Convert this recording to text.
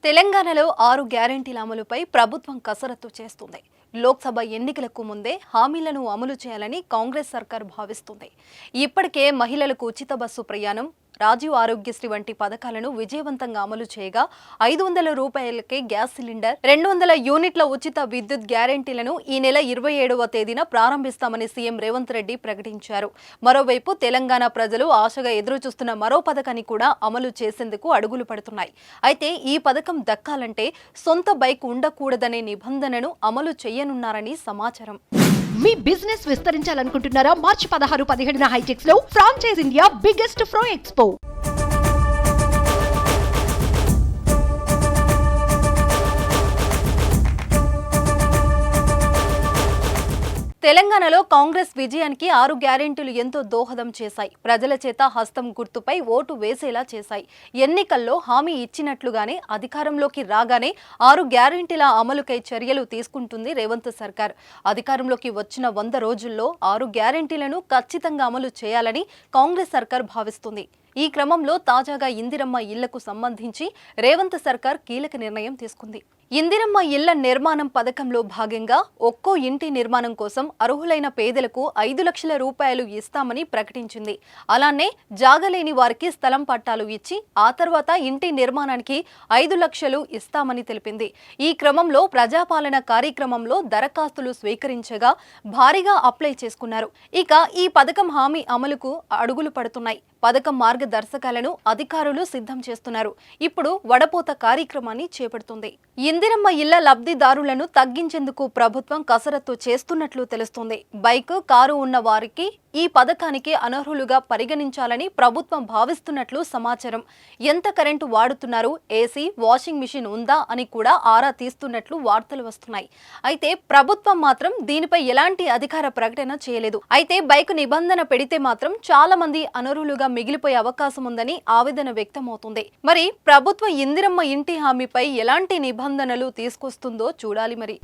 తెలంగాణలో 6 గ్యారెంటీల అమలుపై ప్రభుత్వం కసరత్తు చేస్తుంది. లోక్సభ ఎన్నికలకు ముందే హామీలను అమలు చేయాలని కాంగ్రెస్ సర్కార్ భావిస్తుంది. ఇప్పటికే మహిళలకు ఉచిత బస్సు ప్రయాణం, రాజీవ్ ఆరోగ్యశ్రీ వంటి పథకాలను విజయవంతంగా అమలు చేయగా 500 రూపాయలకే గ్యాస్ సిలిండర్, 200 యూనిట్ల ఉచిత విద్యుత్ గ్యారెంటీలను ఈ నెల 27వ తేదీన ప్రారంభిస్తామని సీఎం రేవంత్ రెడ్డి ప్రకటించారు. మరోవైపు తెలంగాణ ప్రజలు ఆశగా ఎదురుచూస్తున్న మరో పథకాన్ని కూడా అమలు చేసేందుకు అడుగులు పడుతున్నాయి. అయితే ఈ పథకం దక్కాలంటే సొంత బైక్ ఉండకూడదనే నిబంధనను అమలు చేయనున్నారని సమాచారం. మీ బిజినెస్ విస్తరించాలనుకుంటున్నారా? మార్చి 16-17 హైటెక్స్ లో ఫ్రాంచైజ్ ఇండియా బిగ్గెస్ట్ ఫ్రో ఎక్స్పో. తెలంగాణలో కాంగ్రెస్ విజయానికి 6 గ్యారెంటీలు ఎంతో దోహదం చేశాయి. ప్రజల చేత హస్తం గుర్తుపై ఓటు వేసేలా చేశాయి. ఎన్నికల్లో హామీ ఇచ్చినట్లుగానే అధికారంలోకి రాగానే 6 గ్యారెంటీల అమలుకై చర్యలు తీసుకుంటుంది రేవంత్ సర్కార్. అధికారంలోకి వచ్చిన 100 రోజుల్లో 6 గ్యారెంటీలను ఖచ్చితంగా అమలు చేయాలని కాంగ్రెస్ సర్కార్ భావిస్తుంది. ఈ క్రమంలో తాజాగా ఇందిరమ్మ ఇళ్లకు సంబంధించి రేవంత్ సర్కార్ కీలక నిర్ణయం తీసుకుంది. ఇందిరమ్మ ఇళ్ల నిర్మాణం పథకంలో భాగంగా ఒక్కో ఇంటి నిర్మాణం కోసం అర్హులైన పేదలకు 5 లక్షల రూపాయలు ఇస్తామని ప్రకటించింది. అలానే జాగలేని వారికి స్థలం పట్టాలు ఇచ్చి ఆ తర్వాత ఇంటి నిర్మాణానికి 5 లక్షలు ఇస్తామని తెలిపింది. ఈ క్రమంలో ప్రజాపాలన కార్యక్రమంలో దరఖాస్తులు స్వీకరించగా భారీగా అప్లై చేసుకున్నారు. ఇక ఈ పథకం హామీ అమలుకు అడుగులు పడుతున్నాయి. పథకం మార్గదర్శకాలను అధికారులు సిద్ధం చేస్తున్నారు. ఇప్పుడు వడపోత కార్యక్రమాన్ని చేపడుతుంది. ఇందిరమ్మ ఇళ్ల లబ్ధిదారులను తగ్గించేందుకు ప్రభుత్వం కసరత్తు చేస్తున్నట్లు తెలుస్తుంది. బైక్, కారు ఉన్న వారికి ఈ పథకానికి అనర్హులుగా పరిగణించాలని ప్రభుత్వం భావిస్తున్నట్లు సమాచారం. ఎంత కరెంటు వాడుతున్నారు, ఏసీ, వాషింగ్ మిషన్ ఉందా అని కూడా ఆరా తీస్తున్నట్లు వార్తలు వస్తున్నాయి. అయితే ప్రభుత్వం మాత్రం దీనిపై ఎలాంటి అధికార ప్రకటన చేయలేదు. అయితే బైక్ నిబంధన పెడితే మాత్రం చాలా మంది అనర్హులుగా మిగిలిపోయే అవకాశం ఉందని ఆవేదన వ్యక్తమవుతుంది. మరి ప్రభుత్వం ఇందిరమ్మ ఇంటి హామీపై ఎలాంటి నిబంధనలు తీసుకొస్తుందో చూడాలి మరి.